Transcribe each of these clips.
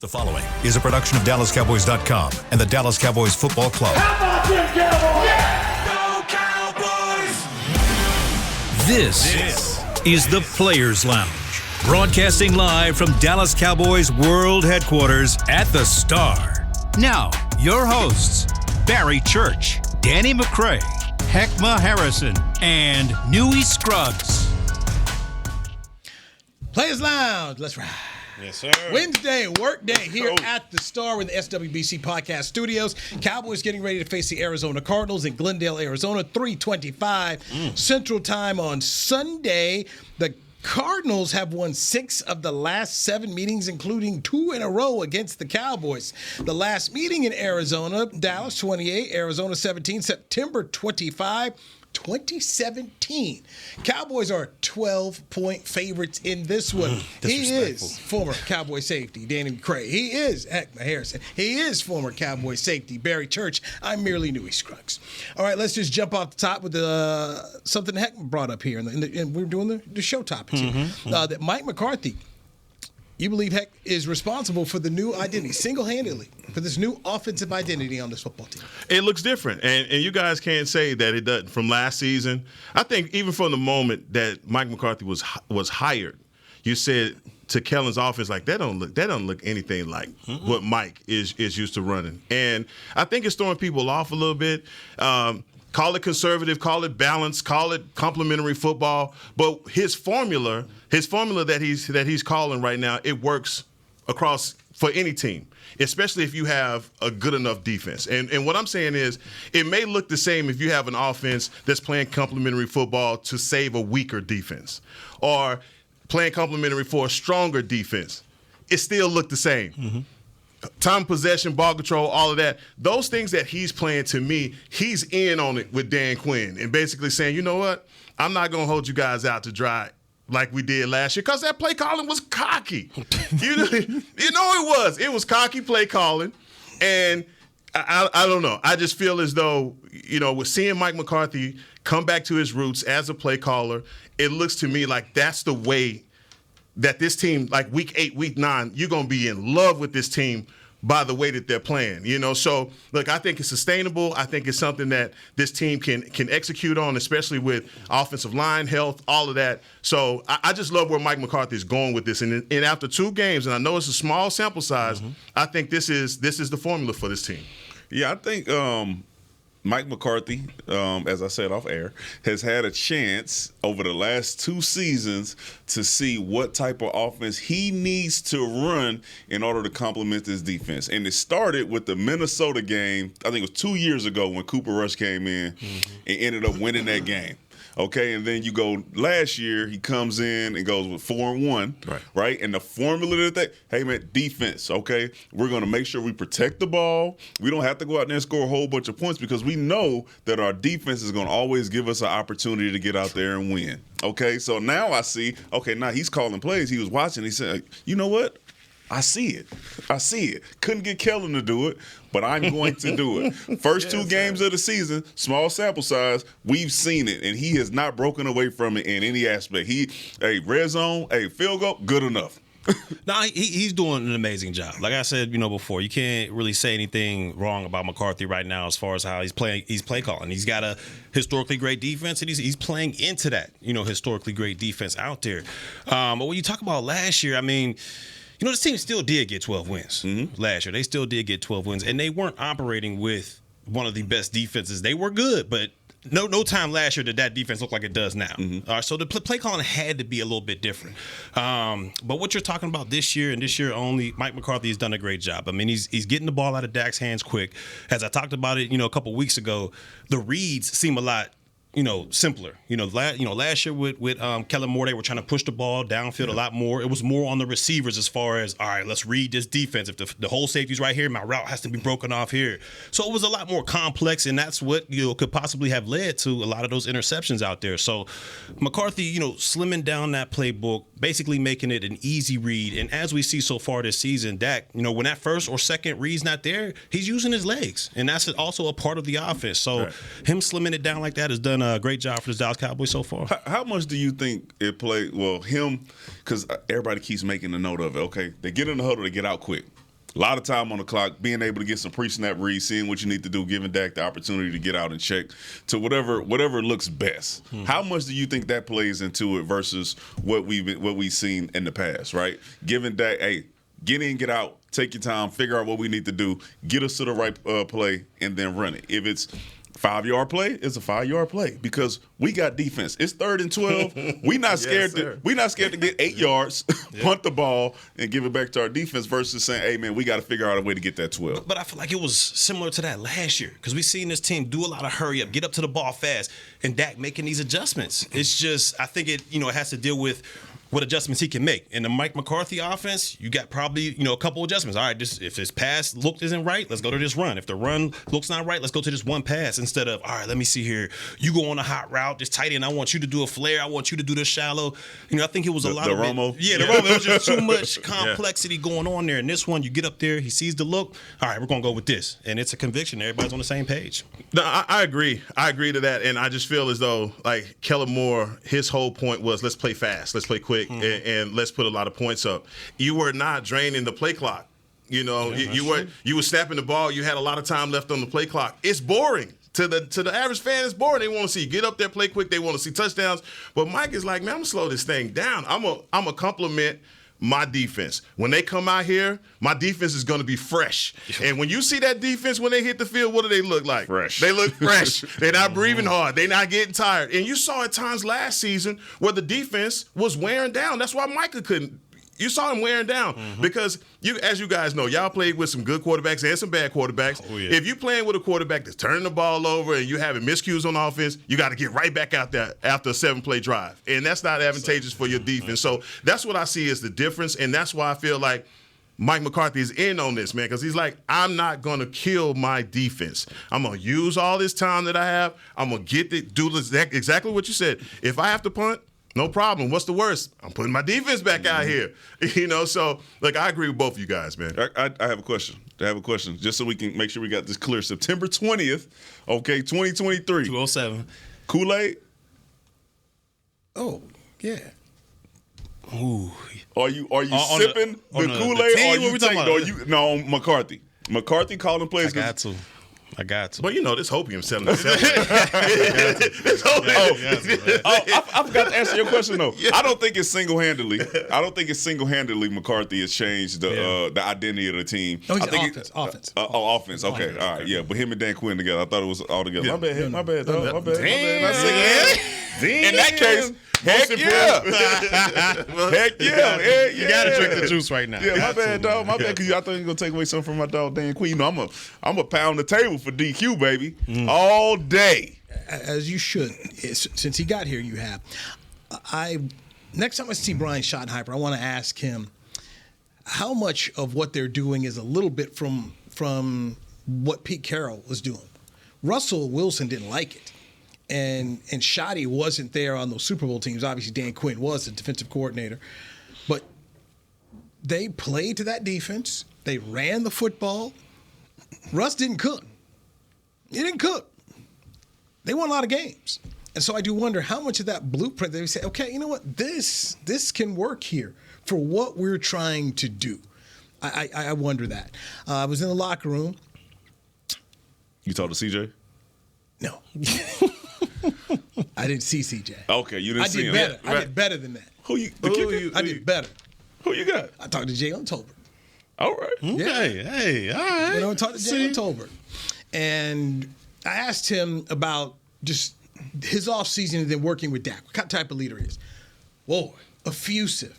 The following is a production of DallasCowboys.com and the Dallas Cowboys Football Club. How about them Cowboys? Yeah! Go Cowboys! This is the Players Lounge, broadcasting live from Dallas Cowboys World Headquarters at the Star. Now, your hosts, Barry Church, Danny McCray, Heckma Harrison, and Newey Scruggs. Players Lounge, let's ride. Yes, sir. Wednesday, work day here at the Star in the SWBC Podcast Studios. Cowboys getting ready to face the Arizona Cardinals in Glendale, Arizona, 3:25 Central Time on Sunday. The Cardinals have won 6 of the last 7 meetings, including 2 in a row against the Cowboys. The last meeting in Arizona, Dallas 28, Arizona 17, September 25. 2017. Cowboys are 12-point favorites in this one. He is former Cowboy safety Danny McCray. He is Heckma Harrison. He is former Cowboy safety Barry Church. I'm merely Newey Scruggs. All right, let's just jump off the top with something Heckma brought up here, and we're doing the show topics here. That Mike McCarthy, you believe Heck is responsible for the new identity, single-handedly, for this new offensive identity on this football team. It looks different, and you guys can't say that it doesn't. From last season, I think even from the moment that Mike McCarthy was hired, you said to Kellen's offense, like, that don't look anything like what Mike is used to running. And I think it's throwing people off a little bit. Call it conservative, call it balanced, call it complementary football. But his formula that he's calling right now, it works across for any team, especially if you have a good enough defense. And what I'm saying is, it may look the same if you have an offense that's playing complementary football to save a weaker defense, or playing complementary for a stronger defense. It still look the same. Time possession, ball control, all of that. Those things that he's playing, to me, he's in on it with Dan Quinn and basically saying, you know what, I'm not going to hold you guys out to dry like we did last year, because that play calling was cocky. you know it was. It was cocky play calling. And I don't know. I just feel as though, with seeing Mike McCarthy come back to his roots as a play caller, it looks to me like that's the way that this team, like week 8, week 9, you're going to be in love with this team by the way that they're playing, So, look, I think it's sustainable. I think it's something that this team can execute on, especially with offensive line health, all of that. So I just love where Mike McCarthy is going with this. And after 2 games, and I know it's a small sample size, I think this is the formula for this team. Yeah, I think Mike McCarthy, as I said off air, has had a chance over the last 2 seasons to see what type of offense he needs to run in order to complement this defense. And it started with the Minnesota game, I think it was 2 years ago, when Cooper Rush came in and ended up winning that game. Okay, and then you go last year, he comes in and goes with 4-1, right? And the formula hey man, defense, okay? We're going to make sure we protect the ball. We don't have to go out there and score a whole bunch of points, because we know that our defense is going to always give us an opportunity to get out there and win. Okay, so now I see, now he's calling plays. He was watching, he said, you know what? I see it. Couldn't get Kellen to do it, but I'm going to do it. First 2 games of the season, small sample size, we've seen it, and he has not broken away from it in any aspect. Red zone, field goal, good enough. No, he's doing an amazing job. Like I said, before, you can't really say anything wrong about McCarthy right now as far as how he's playing. He's play calling. He's got a historically great defense, and he's playing into that, historically great defense out there. But when you talk about last year, I mean, this team still did get 12 wins last year. They still did get 12 wins, and they weren't operating with one of the best defenses. They were good, but no time last year did that defense look like it does now. So the play calling had to be a little bit different. But what you're talking about this year and this year only, Mike McCarthy has done a great job. I mean, he's getting the ball out of Dak's hands quick. As I talked about it, a couple weeks ago, the reads seem a lot simpler. Last year with Kellen Moore, they were trying to push the ball downfield a lot more. It was more on the receivers as far as, all right, let's read this defense. If the whole safety's right here, my route has to be broken off here. So it was a lot more complex, and that's what could possibly have led to a lot of those interceptions out there. So McCarthy, slimming down that playbook, basically making it an easy read. And as we see so far this season, Dak, when that first or second read's not there, he's using his legs, and that's also a part of the offense. So him slimming it down like that has done a great job for the Dallas Cowboys so far. How much do you think it played? Well, him, because everybody keeps making a note of it. Okay, they get in the huddle, they get out quick. A lot of time on the clock, being able to get some pre-snap reads, seeing what you need to do, giving Dak the opportunity to get out and check to whatever looks best. How much do you think that plays into it versus what we've seen in the past, right? Giving Dak, hey, get in, get out, take your time, figure out what we need to do, get us to the right play, and then run it. If it's 5-yard play, it's a 5-yard play because we got defense. It's 3rd and 12. We not scared to get 8 yards, punt the ball, and give it back to our defense versus saying, "Hey man, we got to figure out a way to get that 12." But I feel like it was similar to that last year because we seen this team do a lot of hurry up, get up to the ball fast, and Dak making these adjustments. It's just I think it has to deal with what adjustments he can make. In the Mike McCarthy offense, you got probably, a couple adjustments. All right, if his pass look isn't right, let's go to this run. If the run looks not right, let's go to this one pass instead of, all right, let me see here. You go on a hot route, this tight end, I want you to do a flare. I want you to do this shallow. I think it was a lot of Romo. The Romo. It was just too much complexity going on there. And this one, you get up there, he sees the look. All right, we're going to go with this. And it's a conviction. Everybody's on the same page. No, I agree. I agree to that. And I just feel as though, like, Kellen Moore, his whole point was let's play fast, let's play quick, and let's put a lot of points up. You were not draining the play clock. You were snapping the ball. You had a lot of time left on the play clock. It's boring. To the average fan, it's boring. They want to see you get up there, play quick. They want to see touchdowns. But Mike is like, man, I'm going to slow this thing down. I'm a compliment my defense. When they come out here, my defense is going to be fresh. And when you see that defense, when they hit the field, what do they look like? Fresh. They look fresh. They're not breathing hard. They're not getting tired. And you saw at times last season where the defense was wearing down. That's why Micah couldn't. You saw him wearing down because as you guys know, y'all played with some good quarterbacks and some bad quarterbacks. Oh, yeah. If you're playing with a quarterback that's turning the ball over and you having miscues on offense, you got to get right back out there after a 7-play drive. And that's not advantageous for your defense. So that's what I see as the difference. And that's why I feel like Mike McCarthy is in on this, man, because he's like, I'm not going to kill my defense. I'm going to use all this time that I have. I'm going to do exactly what you said. If I have to punt, no problem. What's the worst? I'm putting my defense back out here. So, I agree with both of you guys, man. I have a question. Just so we can make sure we got this clear. September 20th, 2023. 207. Kool-Aid? Oh, yeah. Ooh. Are you sipping the Kool-Aid? Team, Or are what you we talking about? No, McCarthy. McCarthy calling plays. I got to. But this hopium selling itself. This hopium. I forgot to answer your question though. I don't think it's single-handedly. McCarthy has changed the identity of the team. No, I think offense. Offense. Okay, all right, yeah. But him and Dan Quinn together, I thought it was all together. My bad, dog. My bad. In that case, heck yeah. Heck yeah. You got to drink the juice right now. Yeah, my bad, dog. My bad, because I thought you were going to take away something from my dog, Dan Quinn. I'm a pound the table for DQ, baby, all day. As you should. Since he got here, you have. Next time I see Brian Schottenheimer, I want to ask him how much of what they're doing is a little bit from what Pete Carroll was doing. Russell Wilson didn't like it. And Shotty wasn't there on those Super Bowl teams. Obviously, Dan Quinn was the defensive coordinator. But they played to that defense. They ran the football. Russ didn't cook. He didn't cook. They won a lot of games. And so I do wonder how much of that blueprint they say, okay, you know what, this can work here for what we're trying to do. I wonder that. I was in the locker room. You talked to CJ? No. I didn't see CJ. Okay, you didn't see him. Better. I did better than that. I did better. Who you got? I talked to Jalen Tolbert. All right. Okay. Hey, all right. I talked to Jalen Tolbert. And I asked him about just his offseason and then working with Dak. What type of leader he is? Whoa, effusive.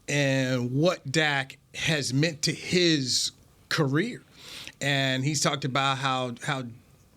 And what Dak has meant to his career. And he's talked about how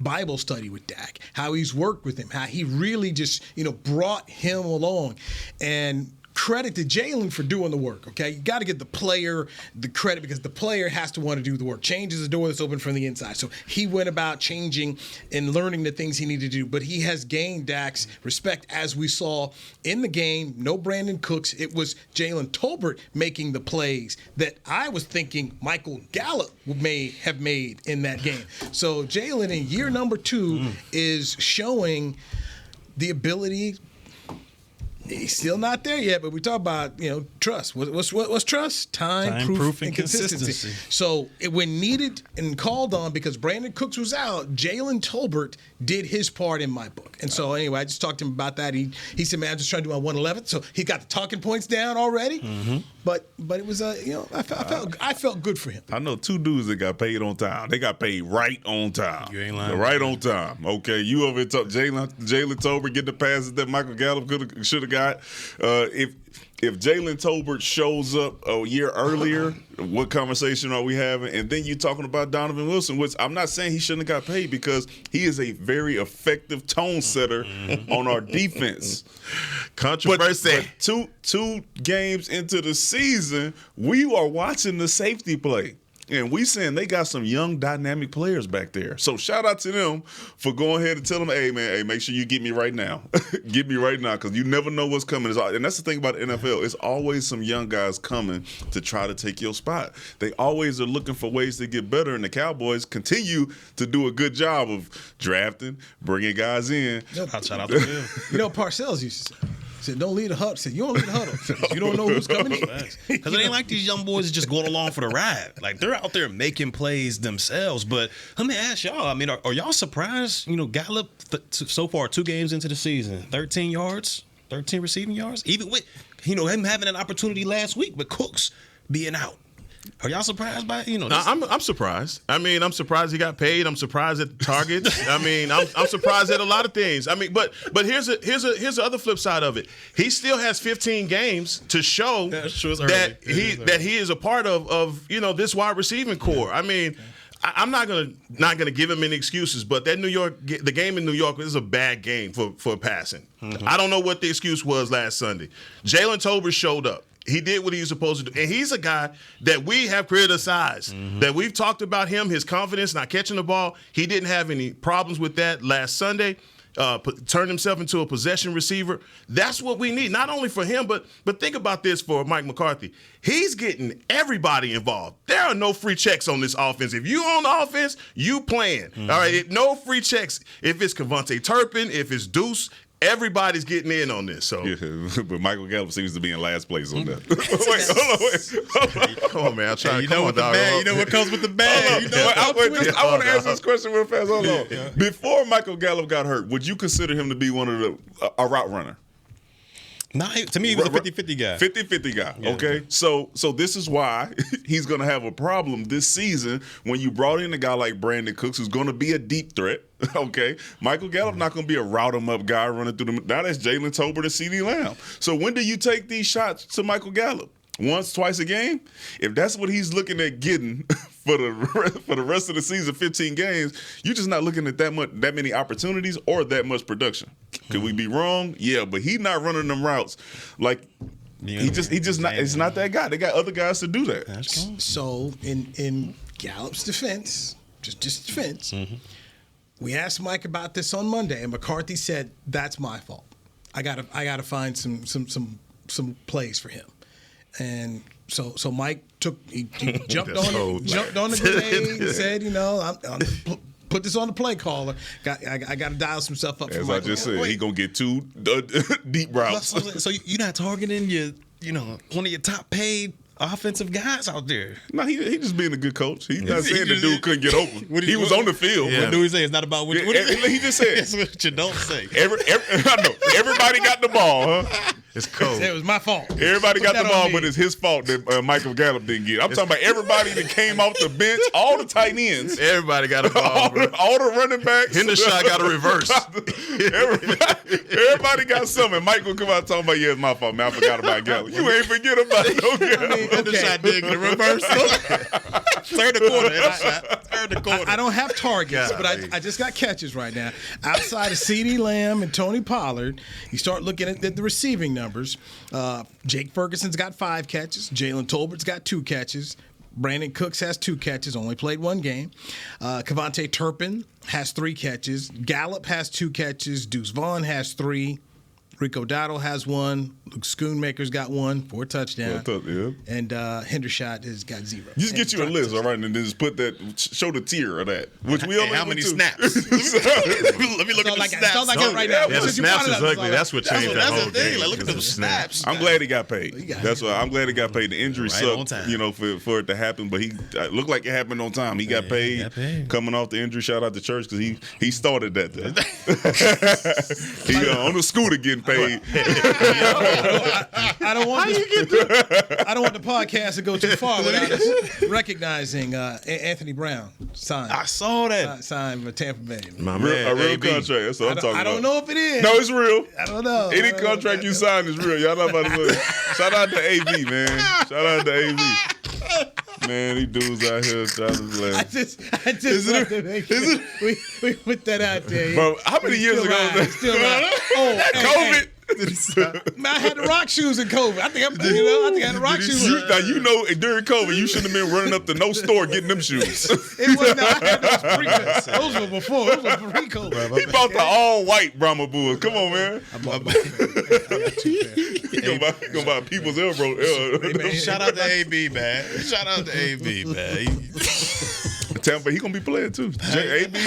Bible study with Dak, how he's worked with him, how he really just, brought him along. And credit to Jalen for doing the work, okay? You got to give the player the credit because the player has to want to do the work. Change is a door that's open from the inside. So he went about changing and learning the things he needed to do. But he has gained Dak's respect, as we saw in the game. No Brandon Cooks. It was Jalen Tolbert making the plays that I was thinking Michael Gallup may have made in that game. So Jalen in year number 2 is showing the ability. He's still not there yet, but we talk about trust. What's trust? Time, proof, and consistency. So when needed and called on, because Brandon Cooks was out, Jalen Tolbert did his part in my book. And so anyway, I just talked to him about that. He said, "Man, I'm just trying to do my 111." So he got the talking points down already. Mm-hmm. But it was I felt good for him. I know 2 dudes that got paid on time. They got paid right on time. You ain't lying. Right on time. Okay, you over here Jalen Tolbert get the passes that Michael Gallup should have got. If Jalen Tolbert shows up a year earlier, what conversation are we having? And then you're talking about Donovan Wilson, which I'm not saying he shouldn't have got paid, because he is a very effective tone setter on our defense. Controversy. But two games into the season, we are watching the safety play. And we saying they got some young, dynamic players back there. So shout out to them for going ahead and telling them, hey, make sure you get me right now. Get me right now, because you never know what's coming. And that's the thing about the NFL. It's always some young guys coming to try to take your spot. They always are looking for ways to get better, and the Cowboys continue to do a good job of drafting, bringing guys in. Shout out to them. Parcells used to say, said, "Don't leave the huddle." Said, "You don't leave the huddle. You don't know who's coming in." Because it ain't like these young boys are just going along for the ride. Like, they're out there making plays themselves. But let me ask y'all. I mean, are y'all surprised? Gallup so far 2 games into the season, 13 yards, 13 receiving yards. Even with him having an opportunity last week, but Cooks being out. Are y'all surprised by it? I'm surprised. I mean, I'm surprised he got paid. I'm surprised at the targets. I mean, I'm surprised at a lot of things. I mean, but here's the other flip side of it. He still has 15 games to show that he is a part of this wide receiving core. I mean, I'm not gonna give him any excuses, but the game in New York is a bad game for passing. Mm-hmm. I don't know what the excuse was last Sunday. Jalen Tolbert showed up. He did what he was supposed to do. And he's a guy that we have criticized, that we've talked about him, his confidence, not catching the ball. He didn't have any problems with that last Sunday. Turned himself into a possession receiver. That's what we need, not only for him, but think about this for Mike McCarthy. He's getting everybody involved. There are no free checks on this offense. If you on the offense, you playing. All right, no free checks. If it's Kevontae Turpin, if it's Deuce, everybody's getting in on this. So, but Michael Gallup seems to be in last place on that. Wait. Come on, man. I'm trying to come on, dog. You know what comes with the bag. I want to answer this question real fast. Hold on. Yeah. Before Michael Gallup got hurt, would you consider him to be one of a route runner? No, to me, he was a 50-50 guy. 50-50 guy, yeah. Okay? So this is why he's going to have a problem this season when you brought in a guy like Brandon Cooks, who's going to be a deep threat, okay? Michael Gallup not going to be a route-em-up guy running through them. Now that's Jalen Tolbert and CeeDee Lamb. So when do you take these shots to Michael Gallup? Once, twice a game? If that's what he's looking at getting for the rest of the season, 15 games, you're just not looking at that many opportunities or that much production. Could we be wrong? Yeah, but he's not running them routes. Like, he just not. It's not that guy. They got other guys to do that. So in Gallup's defense, just defense, we asked Mike about this on Monday, and McCarthy said, "That's my fault. I gotta find some plays for him." And so Mike he jumped on the grenade, said, I'm put this on the play caller. I got to dial some stuff up. As I just said, he gonna get 2 deep routes. So you're not targeting one of your top paid offensive guys out there. No, he just being a good coach. He's not saying the dude couldn't get open. He was on the field. What do he say? It's not about what he just said. That's what you don't say. I know. Everybody got the ball, huh? It's cold. It was my fault. Everybody got the ball, but it's his fault that Michael Gallup didn't get. I'm talking about everybody that came off the bench, all the tight ends. Everybody got a ball, all the running backs. Hendershot got a reverse. everybody got something. Michael come out talking about, yeah, it's my fault, man. I forgot about Gallup. You ain't forget about it. Hendershot did get a reverse. Third the quarter. I don't have targets, but I just got catches right now. Outside of CeeDee Lamb and Tony Pollard, you start looking at the receiving numbers. Jake Ferguson's got 5 catches. Jalen Tolbert's got 2 catches. Brandon Cooks has 2 catches, only played 1 game. Kevontae Turpin has 3 catches. Gallup has 2 catches. Deuce Vaughn has 3. Rico Dowdle has one. Luke Schoonmaker's got one for a touchdown. And Hendershot has got 0. Just get you a list, all right, and then just put that, show the tier of that. Which we only how many two. snaps? Let me look at the snaps. Sounds like it right now. Yeah, the snaps is ugly. That's what changed that whole thing. game. Like, look at those snaps. I'm glad he got paid. That's why I'm glad he got paid. The injury Right on sucked, time. for it to happen, but he looked like it happened on time. He got paid coming off the injury. Shout out to Church because he started that. He on the scooter getting paid. I don't want the podcast to go too far without us recognizing Anthony Brown signed. I saw that. Signed for Tampa Bay. My A man, real AB. contract. That's what I'm talking about. I don't know if it is. No, it's real. I don't know. Any contract you sign is real. Y'all not about to say. Shout out to AB, man. Shout out to AB. Man, these dudes out here trying to play. I just want to make sure we put that out there. Bro, how many years ago was that? Still right. Oh, COVID. Man, I had the rock shoes in COVID. I think I had the rock shoes. Now during COVID, you shouldn't have been running up to no store getting them shoes. It was not. I had those pre-COVID. Those were before. Those were pre-COVID. He bought the all white Brahma Bulls. Come on, man. He gonna buy people's elbow. Shout out to AB, man. Shout out to AB, man. Tampa, he gonna be playing too. AB.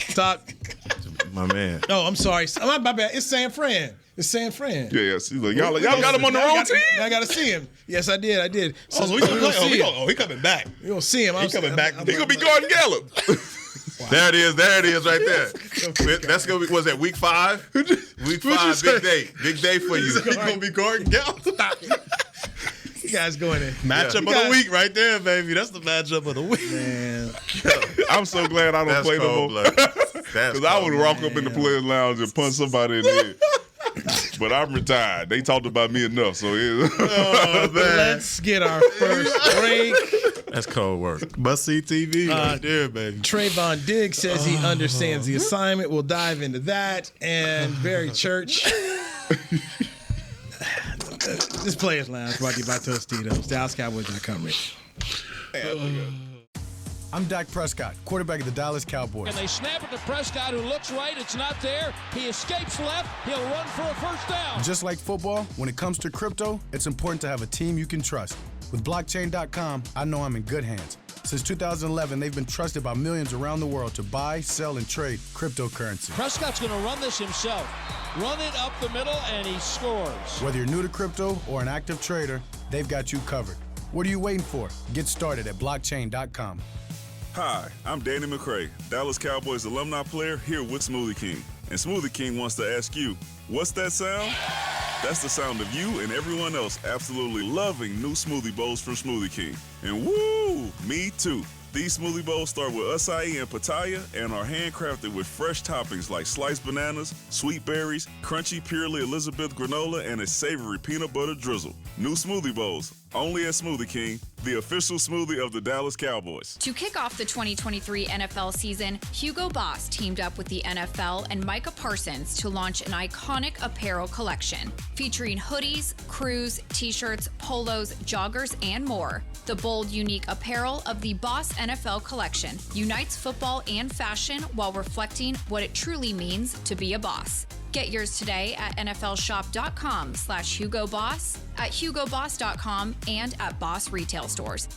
Stop. My man. Oh, I'm sorry. My bad. It's San Fran. Yeah. See, look, y'all got him on the wrong team. I got to see him. Yes, I did. So we gonna play. He coming back. You gonna see him? He coming back. He gonna be guarding Gallup. Wow. There it is right there. That's gonna be. Was that week 5? Week 5, big day for you. He gonna be guarding Gallup. You guys going in. Matchup of the week right there, baby. That's the matchup of the week. Man. I'm so glad I don't play no more. Because I would walk up in the players' lounge and punch somebody in the head. But I'm retired. They talked about me enough, so let's get our first break. That's cold work. Must see TV right there, baby. Trayvon Diggs says he understands the assignment. We'll dive into that. And Barry Church. This Players Lounge brought to you by Tostitos. DallasCowboys.com, Rich. I'm Dak Prescott, quarterback of the Dallas Cowboys. And they snap it to Prescott, who looks right. It's not there. He escapes left. He'll run for a first down. Just like football, when it comes to crypto, it's important to have a team you can trust. With blockchain.com, I know I'm in good hands. Since 2011, they've been trusted by millions around the world to buy, sell, and trade cryptocurrency. Prescott's going to run this himself. Run it up the middle, and he scores. Whether you're new to crypto or an active trader, they've got you covered. What are you waiting for? Get started at blockchain.com. Hi, I'm Danny McCray, Dallas Cowboys alumni player here with Smoothie King. And Smoothie King wants to ask you, what's that sound? That's the sound of you and everyone else absolutely loving new smoothie bowls from Smoothie King. And woo, me too. These smoothie bowls start with acai and pitaya and are handcrafted with fresh toppings like sliced bananas, sweet berries, crunchy Purely Elizabeth granola, and a savory peanut butter drizzle. New smoothie bowls, only at Smoothie King, the official smoothie of the Dallas Cowboys. To kick off the 2023 NFL season, Hugo Boss teamed up with the NFL and Micah Parsons to launch an iconic apparel collection featuring hoodies, crews, t-shirts, polos, joggers, and more. The bold, unique apparel of the Boss NFL collection unites football and fashion while reflecting what it truly means to be a boss. Get yours today at nflshop.com/HugoBoss, at HugoBoss.com, and at Boss retail stores.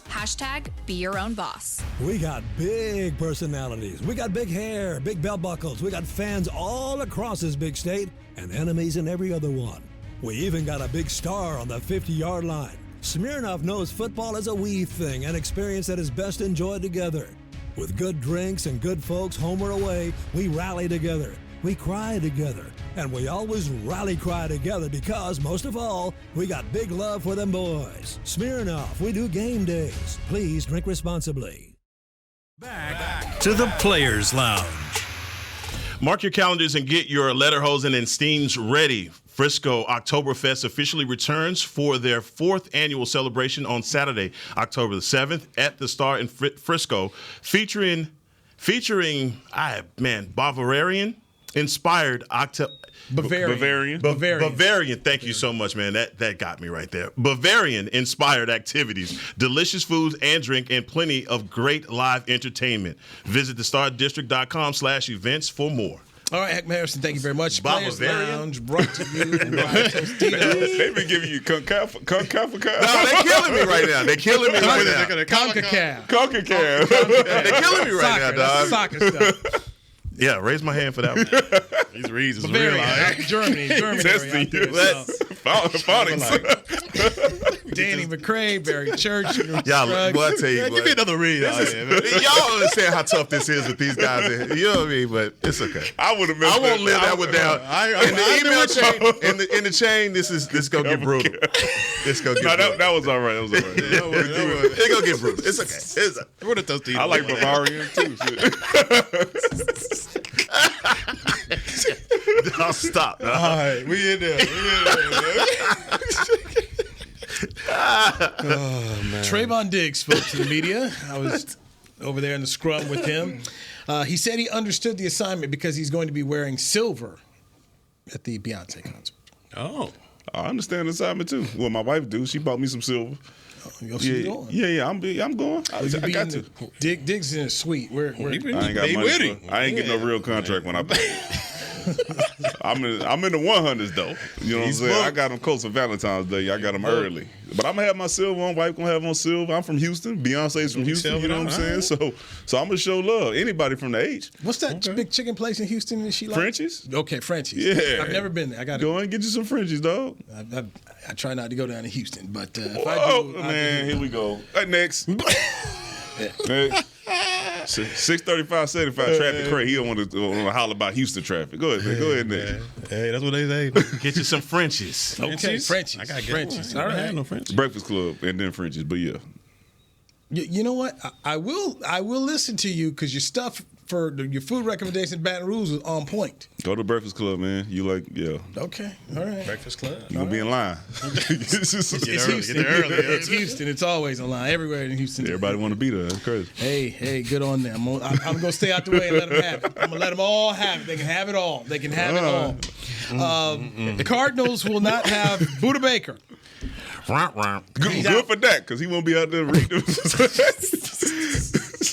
#Be your own boss. We got big personalities. We got big hair, big belt buckles. We got fans all across this big state and enemies in every other one. We even got a big star on the 50-yard line. Smirnoff knows football is a we thing, an experience that is best enjoyed together. With good drinks and good folks home or away, we rally together. We cry together, and we always rally cry together because, most of all, we got big love for them boys. Smirnoff, we do game days. Please drink responsibly. Back to the Players Lounge. Mark your calendars and get your Lederhosen and Steams ready. Frisco Oktoberfest officially returns for their 4th annual celebration on Saturday, October the 7th at the Star in Frisco, featuring Bavarian inspired Bavarian. Thank you so much, man. That got me right there. Bavarian inspired activities, delicious foods and drink, and plenty of great live entertainment. Visit thestardistrict.com/events for more. All right, Heck Harrison, thank you very much. Players Bavarian? Lounge brought to you by Tostitos. They've been giving you CONCACAF. No, they're killing me right now. They're killing me right now. CONCACAF. CONCACAF. They're killing me right now, Soccer, dog. that's soccer stuff. Yeah, raise my hand for that one. These reasons Bavaria, Germany. Testing you. Phonics. Danny McCray, Barry Church. Y'all, boy, I tell you what. Give me another read. Y'all don't understand how tough this is with these guys. You know what I mean? But it's okay. I would have. I won't live that one down. In the email chain, in the chain, this gonna get brutal. This gonna get brutal. That was all right. That was all right. It's gonna get brutal. It's okay. What are those I like Bavarian too. I'll stop. All right, we in there. Oh, man. Trayvon Diggs spoke to the media. I was over there in the scrum with him. He said he understood the assignment because he's going to be wearing silver at the Beyonce concert. Oh. I understand the assignment too. Well, my wife do. She bought me some silver. Yeah. I'm going. I got to. Diggs in a suite. I ain't got money. I ain't getting no real contract when I pay. I'm in the 100s though. You know what I'm saying? I got them close to Valentine's Day. I got them early. But I'm gonna have my silver on. Wife gonna have on silver. I'm from Houston. Beyonce's from Houston. You know what I'm saying? So I'm gonna show love. Anybody from the age. What's that big chicken place in Houston that she likes? Frenchies. Okay, Frenchies. Yeah. I've never been there. I got to go and get you some Frenchies, dog. I try not to go down to Houston, but if I do, man, here we go. Next. Next. 635-75 traffic Craig. He don't want to holler about Houston traffic. Go ahead, man. Go ahead, man. Hey, that's what they say. Get you some Frenchies. Okay, Frenchies. I gotta get Frenchies. All All right. right. No Frenchies. Breakfast Club and then Frenchies, but yeah. You know what? I will listen to you because your stuff for your food recommendation in Baton Rouge was on point. Go to Breakfast Club, man. You like, yeah. Okay, all right. Breakfast Club. You gonna be in line. It's Houston. It's Houston. It's always in line. Everywhere in Houston. Everybody want to be there. That's crazy. Hey, good on them. I'm gonna stay out the way and let them have it. I'm gonna let them all have it. They can have it all. They can have it all. The Cardinals will not have Buda Baker. Good for that, because he won't be out there reading.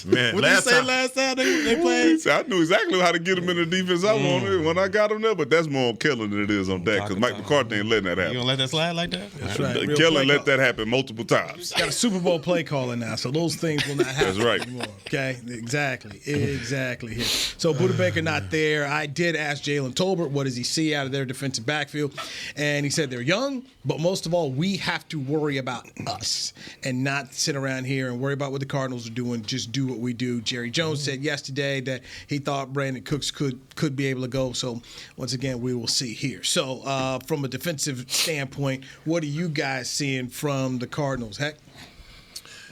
Man, What did you say last time they played? See, I knew exactly how to get him in the defense I wanted when I got him there, but that's more on Kellen than it is on Dak, because Mike McCarthy ain't letting that happen. You gonna let that slide like that? That's right. Kellen let that happen multiple times. Got a Super Bowl play caller now, so those things will not happen That's right. anymore. Okay, exactly. So Buda Baker not there. I did ask Jalen Tolbert what does he see out of their defensive backfield, and he said they're young, but most of all, we have to worry about us and not sit around here and worry about what the Cardinals are doing. Just do what we do. Jerry Jones said yesterday that he thought Brandon Cooks could be able to go. So once again, we will see here. So from a defensive standpoint, what are you guys seeing from the Cardinals? Heck.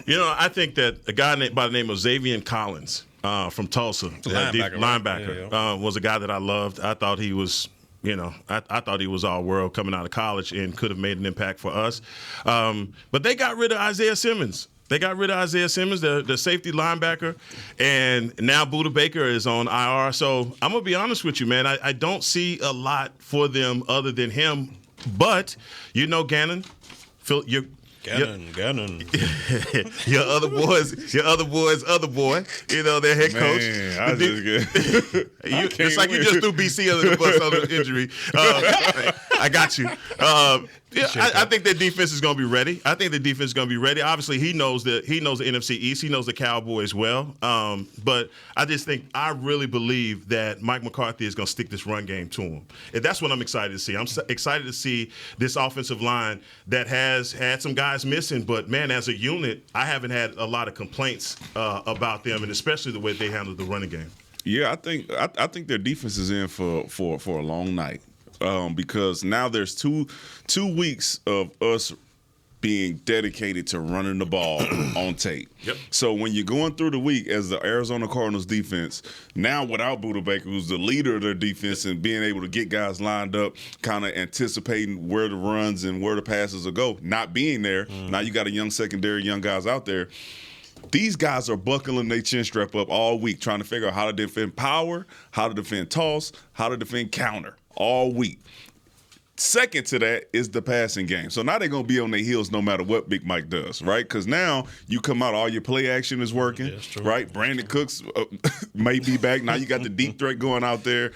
You know, I think that a guy by the name of Xavier Collins from Tulsa, linebacker, was a guy that I loved. I thought he was, I thought he was all world coming out of college and could have made an impact for us. But they got rid of Isaiah Simmons. The safety linebacker, and now Buda Baker is on IR. So I'm going to be honest with you, man. I don't see a lot for them other than him. But, Gannon, Gannon. your other boy's other boy, their head coach. Man, I just get. It's like you just threw BC under the bus on the injury. I got you. I think their defense is going to be ready. Obviously, he knows the NFC East. He knows the Cowboys well. But I really believe that Mike McCarthy is going to stick this run game to him. And that's what I'm excited to see. I'm excited to see this offensive line that has had some guys missing. But, man, as a unit, I haven't had a lot of complaints about them, and especially the way they handle the running game. Yeah, I think their defense is in for a long night. Because now there's two weeks of us being dedicated to running the ball on tape. Yep. So when you're going through the week as the Arizona Cardinals defense, now without Buda Baker, who's the leader of their defense, and being able to get guys lined up, kind of anticipating where the runs and where the passes will go, not being there, now you got a young secondary, young guys out there. These guys are buckling their chin strap up all week, trying to figure out how to defend power, how to defend toss, how to defend counter all week. Second to that is the passing game. So now they're going to be on their heels no matter what Big Mike does, right? Because now you come out, all your play action is working, right? Brandon Cooks may be back. Now you got the deep threat going out there.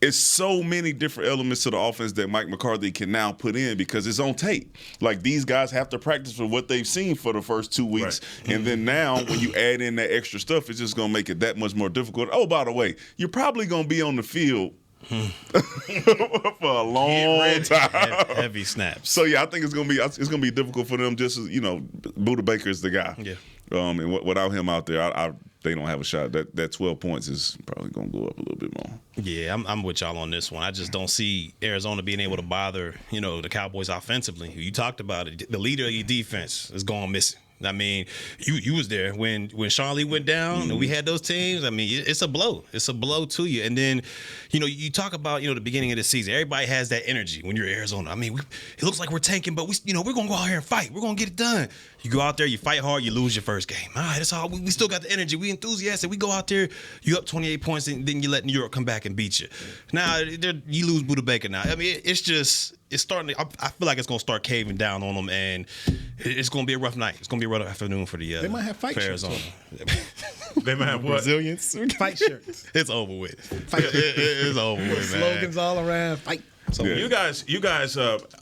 it's so many different elements to the offense that Mike McCarthy can now put in because it's on tape. Like, these guys have to practice for what they've seen for the first 2 weeks. Right. And then now when you add in that extra stuff, it's just going to make it that much more difficult. Oh, by the way, you're probably going to be on the field for a long time. Heavy snaps. So, yeah, I think it's going to be difficult for them just as, Buda Baker is the guy. Yeah. And without him out there, they don't have a shot. That 12 points is probably going to go up a little bit more. Yeah, I'm with y'all on this one. I just don't see Arizona being able to bother, the Cowboys offensively. You talked about it. The leader of your defense is going missing. I mean, you was there when Sean Lee went down and we had those teams. I mean, it's a blow. It's a blow to you. And then, you talk about, the beginning of the season. Everybody has that energy when you're Arizona. I mean, it looks like we're tanking, but we're going to go out here and fight. We're going to get it done. You go out there, you fight hard, you lose your first game. All right, that's all. We still got the energy. We enthusiastic. We go out there, you up 28 points, and then you let New York come back and beat you. Now, you lose Buda Baker now. I mean, it's starting to, I feel like it's going to start caving down on them, and it's going to be a rough night. It's going to be a rough afternoon for the They might have fight shirts. They might have what? Brazilians? Fight shirts. It's over with. Fight It's over with, man. Slogans all around. Fight. So you guys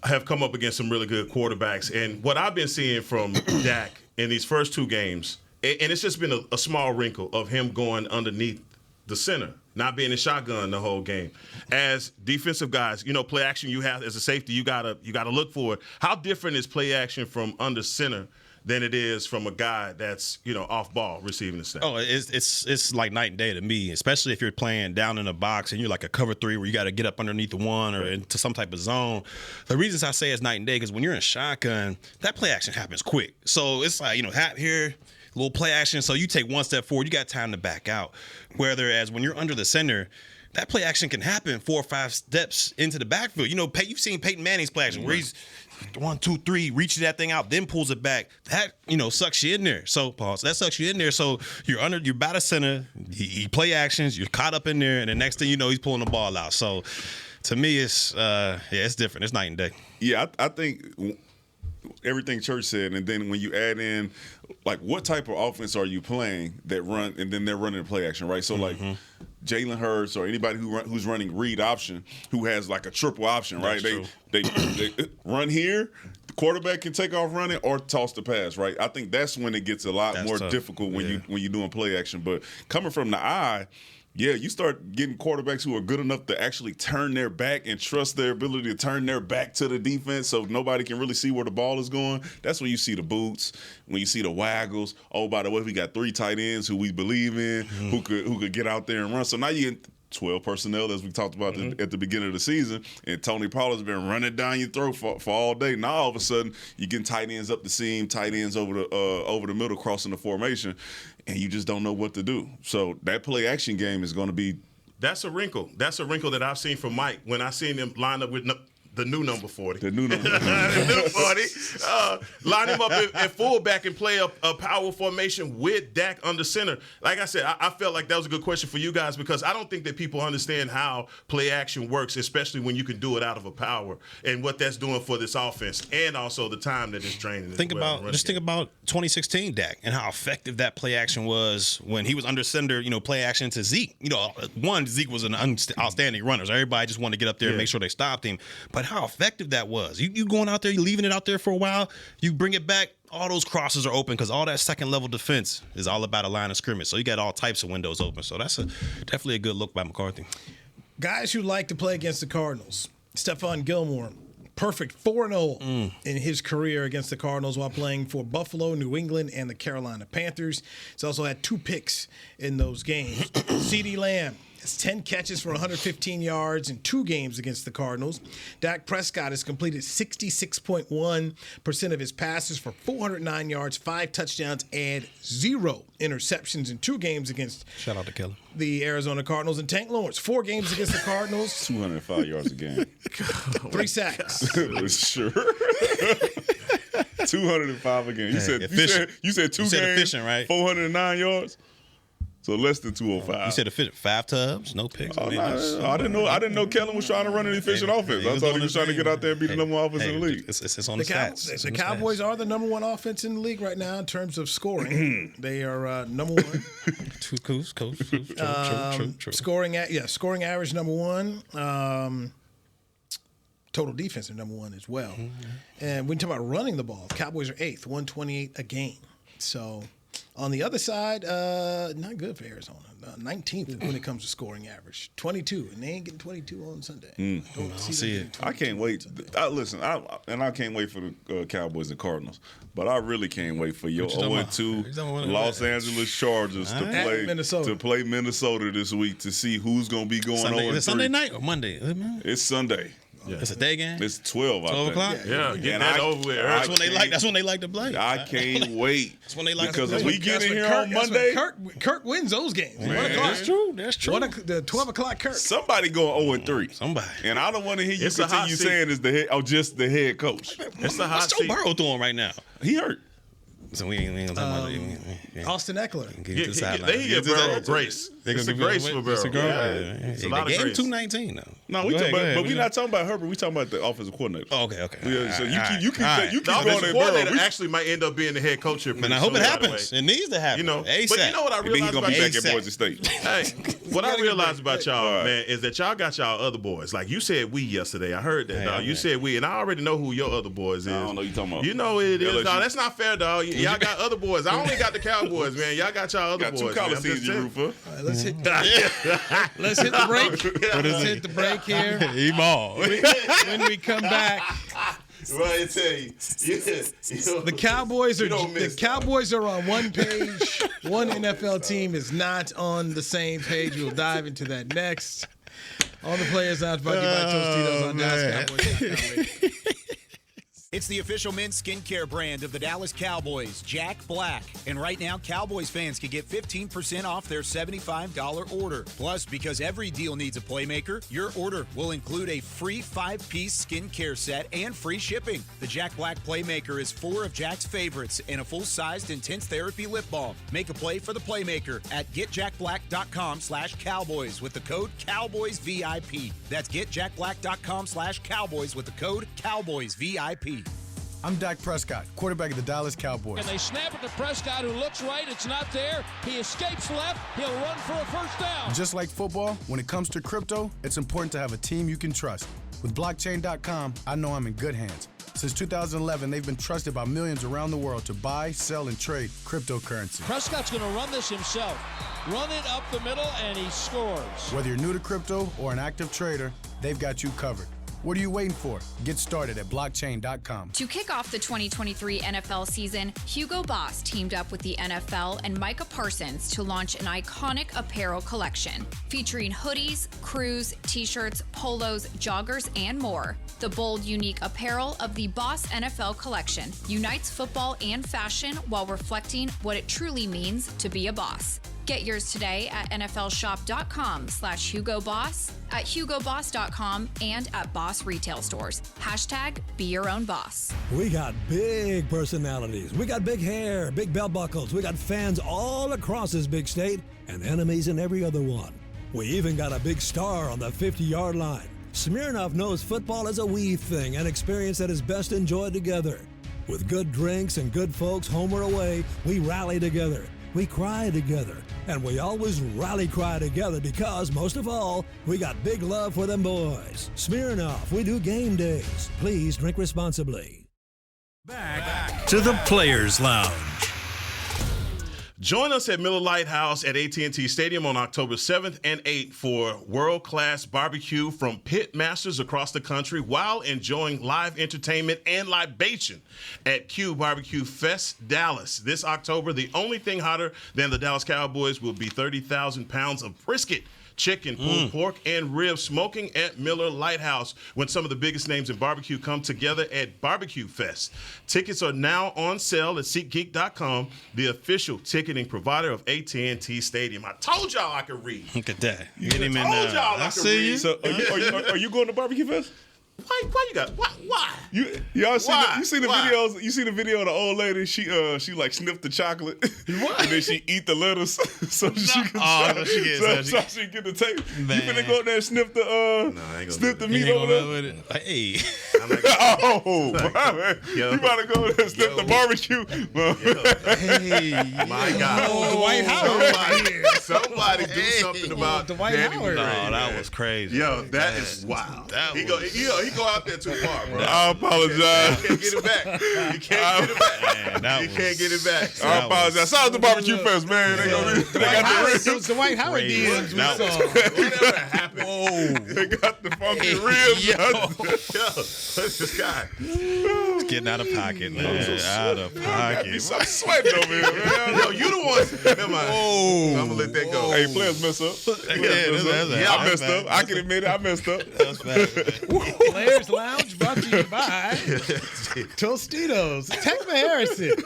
have come up against some really good quarterbacks, and what I've been seeing from Dak in these first 2 games, and it's just been a small wrinkle of him going underneath the center, not being in shotgun the whole game. As defensive guys, play action you have as a safety, you gotta look for it. How different is play action from under center than it is from a guy that's off ball receiving the snap? Oh, it's like night and day to me, especially if you're playing down in a box and you're like a cover 3 where you got to get up underneath the one or into some type of zone. The reasons I say it's night and day because when you're in shotgun, that play action happens quick. So it's like hat here, little play action. So you take one step forward, you got time to back out. Whereas when you're under the center, that play action can happen 4 or 5 steps into the backfield. You've seen Peyton Manning's play action where he's 1, 2, 3, reaches that thing out, then pulls it back. That, sucks you in there. So, pause. That sucks you in there. So you're by the center, he play actions, you're caught up in there, and the next thing you know, he's pulling the ball out. So to me, it's different. It's night and day. Yeah, I think everything Church said, and then when you add in, like, what type of offense are you playing that run, and then they're running the play action, right? So, like, Jalen Hurts or anybody who's running read option, who has like a triple option, right? They run here, the quarterback can take off running or toss the pass, right? I think that's when it gets a lot more difficult when you're doing play action. But coming from the eye, yeah, you start getting quarterbacks who are good enough to actually turn their back and trust their ability to turn their back to the defense so nobody can really see where the ball is going. That's when you see the boots, when you see the waggles. Oh, by the way, we got 3 tight ends who we believe in, who could get out there and run. So now you get 12 personnel, as we talked about at the beginning of the season, and Tony Pollard's been running down your throat for all day. Now all of a sudden you're getting tight ends up the seam, tight ends over the middle, crossing the formation, and you just don't know what to do. So that play action game is going to be. That's a wrinkle. That's a wrinkle that I've seen from Mike when I seen him line up with the new number 40. The new number 40. The new 40. Line him up at fullback and play a power formation with Dak under center. Like I said, I felt like that was a good question for you guys because I don't think that people understand how play action works, especially when you can do it out of a power and what that's doing for this offense and also the time that it's draining. Think about 2016 Dak and how effective that play action was when he was under center, play action to Zeke. Zeke was an outstanding runner. So everybody just wanted to get up there and make sure they stopped him. But how effective that was. You going out there, you leaving it out there for a while, you bring it back, all those crosses are open because all that second level defense is all about a line of scrimmage. So you got all types of windows open. So that's definitely a good look by McCarthy. Guys who like to play against the Cardinals. Stephon Gilmore, perfect 4-0 in his career against the Cardinals while playing for Buffalo, New England, and the Carolina Panthers. He's also had 2 picks in those games. CeeDee Lamb has 10 catches for 115 yards in 2 games against the Cardinals. Dak Prescott has completed 66.1% of his passes for 409 yards, 5 touchdowns, and 0 interceptions in 2 games against Shout out to Kelly. The Arizona Cardinals. And Tank Lawrence, 4 games against the Cardinals. 205 yards a game. 3 sacks. Sure. 205 a game. You said 2 games, efficient, right? 409 yards. So less than 205. You said it fit 5 tubs, no picks. I didn't know Kellen was trying to run an efficient offense. I thought he was trying to get out there and be the number one offense in the league. It's on the stats. The Cowboys are the number one offense in the league right now in terms of scoring. They are number one. True. Scoring average number one. Total defense are number one as well. And when you talk about running the ball, Cowboys are 8th, 128 a game. So on the other side, not good for Arizona. 19th when it comes to scoring average. 22, and they ain't getting 22 on Sunday. I don't see it. I can't wait. I can't wait for the Cowboys and Cardinals, but I really can't wait for your 0-2 Los Angeles Chargers to play Minnesota this week to see who's going to be going Sunday, 0-3. Is it Sunday night or Monday? It's Sunday. Yeah. It's a day game. It's 12. 12 o'clock. Yeah, get that over with. That's when they like to play. I can't wait. That's when they like because to play. we get in here on Monday. Kirk wins those games. Man, that's true. The 12 o'clock Kirk. Somebody going 0-3. Somebody. And I don't want to hear you continue saying it's just the head coach. It's the hot seat. What's Joe Burrow doing right now? He hurt. So we ain't talking about Austin Eckler. They get Burrow grace. It's a grace for Burrow. It's a lot of grace. 219 though. No, we're not talking about Herbert. We're talking about the offensive coordinator. Oh, okay. Yeah, so you keep the going at coordinator Burrow. actually might end up being the head coach here. And I hope it happens. It needs to happen. But you know what I realized about he's gonna be back at Boise State. Hey, what I realized about y'all, man, is that y'all got y'all other boys. Like you said, we yesterday. I heard that, dog. You said we, and I already know who your other boys is. I don't know you talking about. You know it is, dog. That's not fair, dog. Y'all got other boys. I only got the Cowboys, man. Y'all got y'all other boys. Got 2 college seasons you root for. Let's hit the break. Let's hit the break here. When we come back. Well, I tell you, the Cowboys are on one page. One NFL team is not on the same page. We'll dive into that next. On the Players Lounge, brought to you by Tostitos on DallasCowboys.com. It's the official men's skincare brand of the Dallas Cowboys, Jack Black. And right now, Cowboys fans can get 15% off their $75 order. Plus, because every deal needs a playmaker, your order will include a free 5-piece skincare set and free shipping. The Jack Black Playmaker is 4 of Jack's favorites and a full-sized intense therapy lip balm. Make a play for the playmaker at getjackblack.com/Cowboys with the code CowboysVIP. That's getjackblack.com/Cowboys with the code CowboysVIP. I'm Dak Prescott, quarterback of the Dallas Cowboys. And they snap it to Prescott, who looks right. It's not there. He escapes left. He'll run for a first down. Just like football, when it comes to crypto, it's important to have a team you can trust. With blockchain.com, I know I'm in good hands. Since 2011, they've been trusted by millions around the world to buy, sell, and trade cryptocurrency. Prescott's going to run this himself. Run it up the middle, and he scores. Whether you're new to crypto or an active trader, they've got you covered. What are you waiting for? Get started at blockchain.com. To kick off the 2023 NFL season, Hugo Boss teamed up with the NFL and Micah Parsons to launch an iconic apparel collection featuring hoodies, crews, t-shirts, polos, joggers, and more. The bold, unique apparel of the Boss NFL collection unites football and fashion while reflecting what it truly means to be a boss. Get yours today at nflshop.com/HugoBoss, at HugoBoss.com, and at Boss retail stores. #Be your own boss. We got big personalities. We got big hair, big belt buckles. We got fans all across this big state and enemies in every other one. We even got a big star on the 50-yard line. Smirnoff knows football is a we thing, an experience that is best enjoyed together. With good drinks and good folks, home or away, we rally together. We cry together, and we always rally cry together because, most of all, we got big love for them boys. Smirnoff, we do game days. Please drink responsibly. Back to the Players Lounge. Join us at Miller Lighthouse at AT&T Stadium on October 7th and 8th for world-class barbecue from pit masters across the country while enjoying live entertainment and libation at Q Barbecue Fest Dallas. This October, the only thing hotter than the Dallas Cowboys will be 30,000 pounds of brisket, chicken, pulled pork, and ribs smoking at Miller Lighthouse when some of the biggest names in barbecue come together at Barbecue Fest. Tickets are now on sale at SeatGeek.com, the official ticketing provider of AT&T Stadium. I told y'all I could read. Look at that. I told y'all I could read. So are you going to Barbecue Fest? Why you got why? Y'all see Why? you see the Why? videos? You see the video of the old lady? She like sniffed the chocolate and then she eat the lettuce so she can so she get the taste. You finna go up there and sniff the meat over there? Hey. Oh, you about to go there and sniff the barbecue? Hey, my God! Dwight Howard. Somebody do something about Dwight Danny Howard. McCray. Oh, that was crazy. Yo, that is wild. He go out there too far, bro. I apologize. You can't get it back. You can't get it back. Man, You can't get it back. I apologize. Shout out to Barbecue Fest, man. They got the ribs. The Dwight Howard DMs we saw. Whatever happened. Whoa. They got the funky ribs. Yo, what's this guy? It's getting out of pocket, man. Out of pocket. I'm sweating over here, man. Yo, you the ones. Never mind. I'm gonna let that go. Hey, players mess up. I messed up. I can admit it. I messed up. That's bad. Players Lounge brought to you by Tostitos, Tecma Harrison,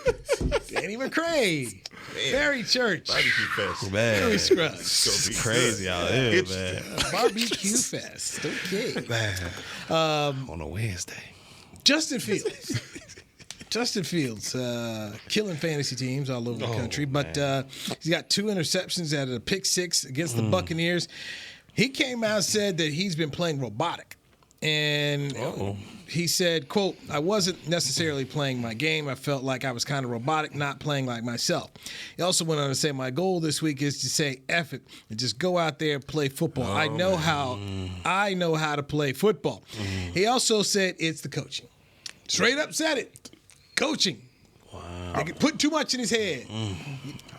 Danny McCray, Barry Church, Barbecue Fest. Man. Barry Scruggs, It's crazy out here, man. Barbecue Fest. Okay. On a Wednesday. Justin Fields, killing fantasy teams all over the country, but he's got 2 interceptions out of a pick 6 against the Buccaneers. He came out and said that he's been playing robotic. And he said, quote, I wasn't necessarily playing my game. I felt like I was kind of robotic, not playing like myself. He also went on to say, my goal this week is to say, F it, and just go out there and play football. I know how to play football. He also said it's the coaching. Straight up said it. Coaching. Wow. They put too much in his head.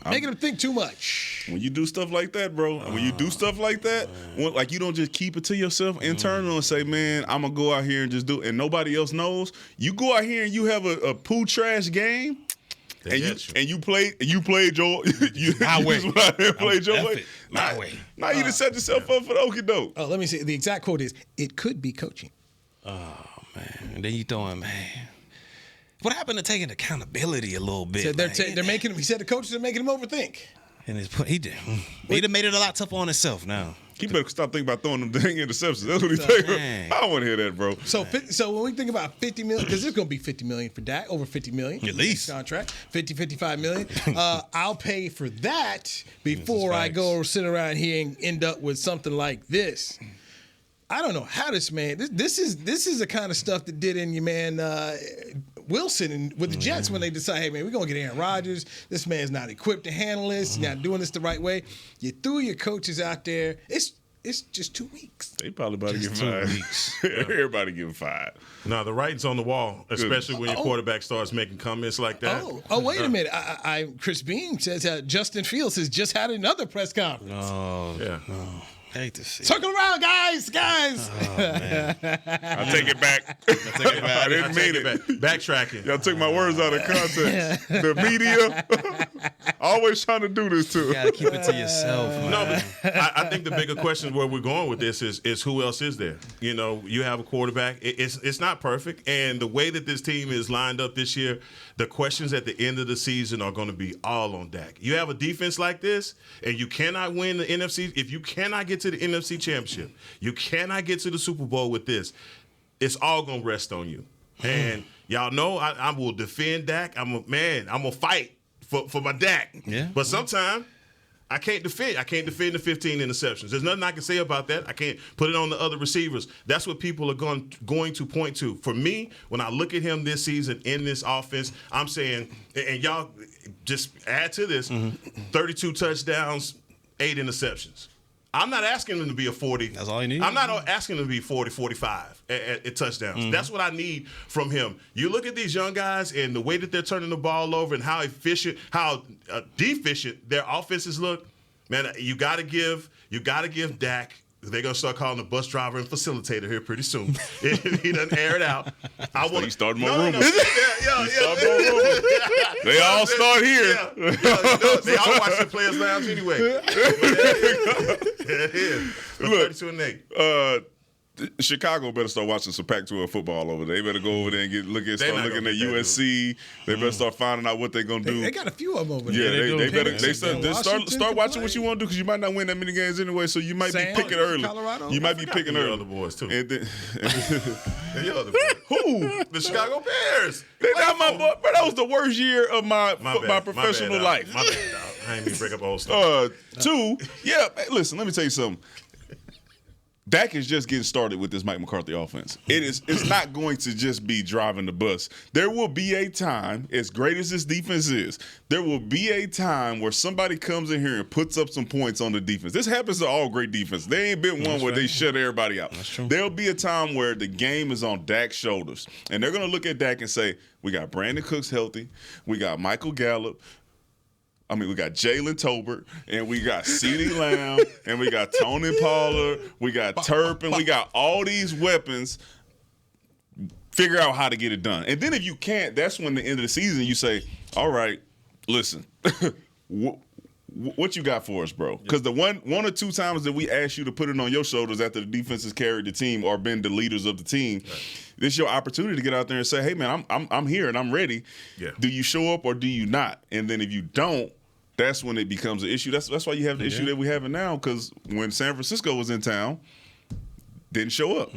Making him think too much. When you do stuff like that, bro, when you do stuff like that, like you don't just keep it to yourself internal and say, man, I'm going to go out here and just do it, and nobody else knows. You go out here and you have a poo trash game, and you played your played your way. Now you just set yourself up for the okie doke. Oh, let me see. The exact quote is, it could be coaching. Oh, man. And then you throwing, man. What happened to taking accountability a little bit? Said they're making him. He said the coaches are making him overthink. And he did. He done made it a lot tougher on himself now. He better stop thinking about throwing them dang interceptions. That's what he's thinking. I don't want to hear that, bro. So when we think about $50 million, because there's going to be $50 million for Dak, over $50 million. At least. Contract, $55 million. I'll pay for that before I go sit around here and end up with something like this. I don't know how this man. This is the kind of stuff that did in your man Wilson with the Jets when they decide, hey man, we're gonna get Aaron Rodgers. This man's not equipped to handle this. He's not doing this the right way. You threw your coaches out there. It's just 2 weeks. They probably about to get fired. Everybody getting fired. No, the writing's on the wall, especially when your quarterback starts making comments like that. Oh, wait a minute. Chris Beam says Justin Fields has just had another press conference. Oh, yeah. Oh. I hate to see. Circle around, guys. Oh, man. I take it back. I didn't mean it. Backtracking. Y'all took my words out of context. The media always trying to do this too. You gotta keep it to yourself, man. No, but I think the bigger question where we're going with this is who else is there? You know, you have a quarterback. It's not perfect, and the way that this team is lined up this year, the questions at the end of the season are going to be all on Dak. You have a defense like this, and you cannot win the NFC. If you cannot get to the NFC Championship, you cannot get to the Super Bowl with this, it's all going to rest on you. And y'all know I will defend Dak. I'm going to fight for my Dak. Yeah. But sometimes I can't defend. I can't defend the 15 interceptions. There's nothing I can say about that. I can't put it on the other receivers. That's what people are going to point to. For me, when I look at him this season in this offense, I'm saying, and y'all just add to this, 32 touchdowns, 8 interceptions. I'm not asking him to be a 40. That's all he needs. I'm not asking him to be 40, 45 at touchdowns. That's what I need from him. You look at these young guys and the way that they're turning the ball over and how efficient, how deficient their offenses look. Man, you got to give Dak. They're going to start calling the bus driver and facilitator here pretty soon. He doesn't air it out. You start more rumors. Yeah. They all start here. They all watch the Players Lounge anyway. But there it is. 32 and 8. Chicago better start watching some Pac-12 football over there. They better go over there and start looking at USC. They better start finding out what they're gonna do. They got a few of them over there. Yeah, they better start watching what you want to do because you might not win that many games anyway. So you might be picking early. Colorado? You might be picking early. Other boys too. And then, the other boys. Who? The Chicago Bears. They not my boy, but that was the worst year of my professional life. My bad, dog. I ain't mean to break up a whole stuff. Two, listen, let me tell you something. Dak is just getting started with this Mike McCarthy offense. It's not going to just be driving the bus. There will be a time, as great as this defense is, there will be a time where somebody comes in here and puts up some points on the defense. This happens to all great defense. There ain't been one where they shut everybody out. There'll be a time where the game is on Dak's shoulders, and they're going to look at Dak and say, we got Brandon Cooks healthy, we got Michael Gallup, we got Jalen Tolbert, and we got CeeDee Lamb, and we got Tony Pollard, we got Turpin, we got all these weapons. Figure out how to get it done. And then if you can't, that's when the end of the season you say, all right, listen, what you got for us, bro? Because the one or two times that we asked you to put it on your shoulders after the defense has carried the team or been the leaders of the team, this is your opportunity to get out there and say, hey, man, I'm here and I'm ready. Yeah. Do you show up or do you not? And then if you don't, that's when it becomes an issue. That's why you have the issue that we have now, because when San Francisco was in town, didn't show up.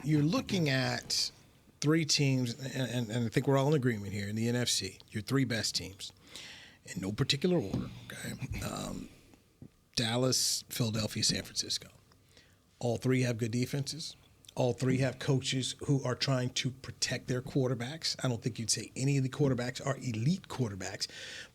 You're looking at three teams, and I think we're all in agreement here, in the NFC, your three best teams, in no particular order, okay? Dallas, Philadelphia, San Francisco. All three have good defenses. All three have coaches who are trying to protect their quarterbacks. I don't think you'd say any of the quarterbacks are elite quarterbacks,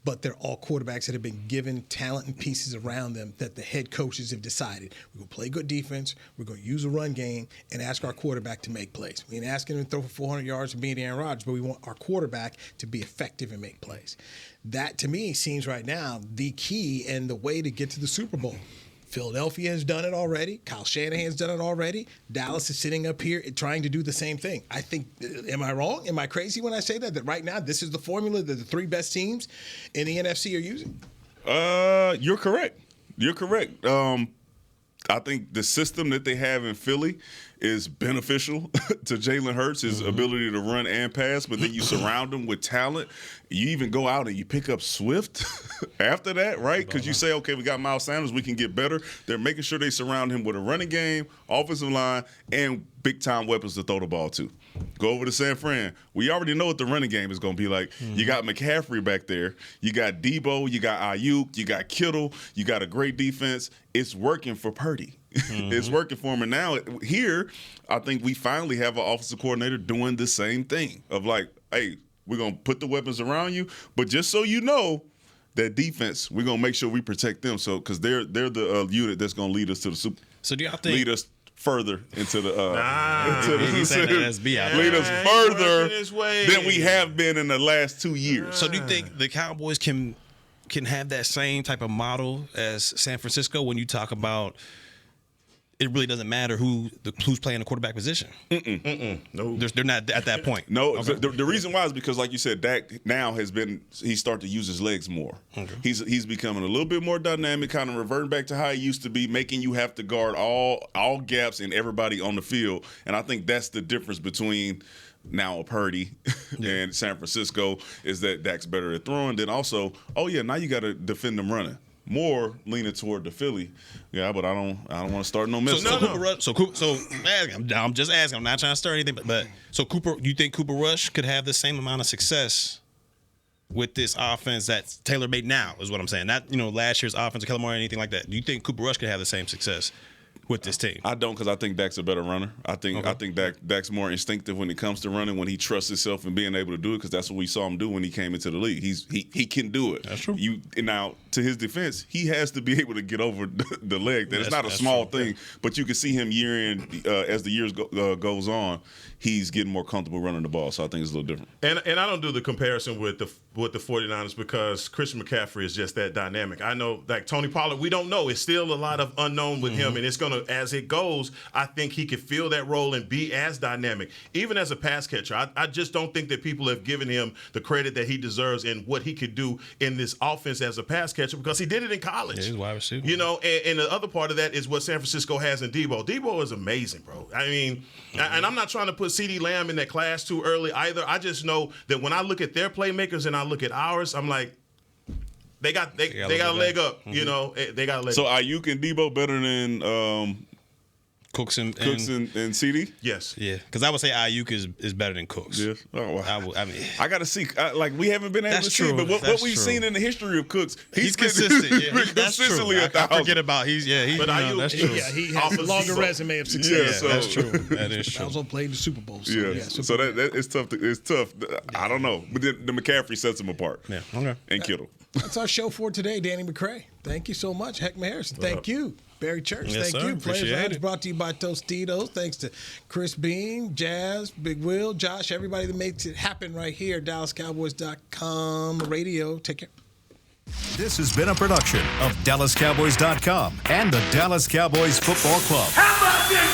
but they're all quarterbacks that have been given talent and pieces around them that the head coaches have decided. We're going to play good defense, we're going to use a run game, and ask our quarterback to make plays. We ain't asking him to throw for 400 yards and beat Aaron Rodgers, but we want our quarterback to be effective and make plays. That, to me, seems right now the key and the way to get to the Super Bowl. Philadelphia has done it already. Kyle Shanahan's done it already. Dallas is sitting up here trying to do the same thing. I think, am I wrong? Am I crazy when I say that right now this is the formula that the three best teams in the NFC are using? You're correct. You're correct. I think the system that they have in Philly is beneficial to Jalen Hurts, his ability to run and pass, but then you surround him with talent. You even go out and you pick up Swift after that, right? Because you say, okay, we got Miles Sanders, we can get better. They're making sure they surround him with a running game, offensive line, and big-time weapons to throw the ball to. Go over to San Fran. We already know what the running game is going to be like. You got McCaffrey back there. You got Debo. You got Ayuk. You got Kittle. You got a great defense. It's working for Purdy. It's working for him. And now here, I think we finally have an offensive coordinator doing the same thing of like, hey, we're going to put the weapons around you, but just so you know, that defense, we're going to make sure we protect them. So because they're the unit that's going to lead us to the Super. So do y'all think lead us further into the lead us further than we have been in the last 2 years. So do you think the Cowboys can have that same type of model as San Francisco when you talk about it really doesn't matter who's playing the quarterback position? No. They're not at that point. No. Okay. The reason why is because, like you said, Dak now he's started to use his legs more. Okay. He's becoming a little bit more dynamic, kind of reverting back to how he used to be, making you have to guard all gaps and everybody on the field. And I think that's the difference between now Purdy and San Francisco is that Dak's better at throwing. Then also, now you got to defend them running. More leaning toward the Philly, but I don't want to start no mess. I'm just asking. I'm not trying to start anything, but so Cooper, do you think Cooper Rush could have the same amount of success with this offense that's tailor-made now? Is what I'm saying. Not last year's offense, Kellen Moore, or anything like that. Do you think Cooper Rush could have the same success with this team? I don't, because I think Dak's a better runner. I think Dak's more instinctive when it comes to running, when he trusts himself and being able to do it, because that's what we saw him do when he came into the league. He can do it. That's true. Now, to his defense, he has to be able to get over the leg. It's not a small thing, but you can see him year in as the years goes on, he's getting more comfortable running the ball. So I think it's a little different. And I don't do the comparison with with the 49ers because Christian McCaffrey is just that dynamic. I know, like Tony Pollard, we don't know. It's still a lot of unknown with him, and it's going to, as it goes, I think he could fill that role and be as dynamic. Even as a pass catcher, I just don't think that people have given him the credit that he deserves in what he could do in this offense as a pass catcher because he did it in college. Yeah, he's wide receiver. You know, and the other part of that is what San Francisco has in Debo. Debo is amazing, bro. I mean, and I'm not trying to put CeeDee Lamb in that class too early either. I just know that when I look at their playmakers and I look at ours, I'm like, they got a leg up. You know, they got a leg. So Ayuk and Debo better than Cooks and CD? Yes. Yeah, because I would say Ayuk is better than Cooks. Yes. Oh, wow. I mean, I got to see. Like, we haven't been able to see, but what we've seen in the history of Cooks, he's consistent. Yeah, that's consistently true. I forget about he's but Ayuk, that's true. Yeah, he has a longer resume of success. Yeah, so, that's true. That is true. Also played the Super Bowl. So, yeah. So that it's tough. It's tough. I don't know, but the McCaffrey sets him apart. Yeah. Okay. And Kittle. That's our show for today, Danny McCray. Thank you so much. Heckma Harrison, thank you. Barry Church, Yes, thank sir. you. Players Appreciate Lounge it. brought to you by Tostitos. Thanks to Chris Bean, Jazz, Big Will, Josh, everybody that makes it happen right here. DallasCowboys.com radio. Take care. This has been a production of DallasCowboys.com and the Dallas Cowboys Football Club. How about this?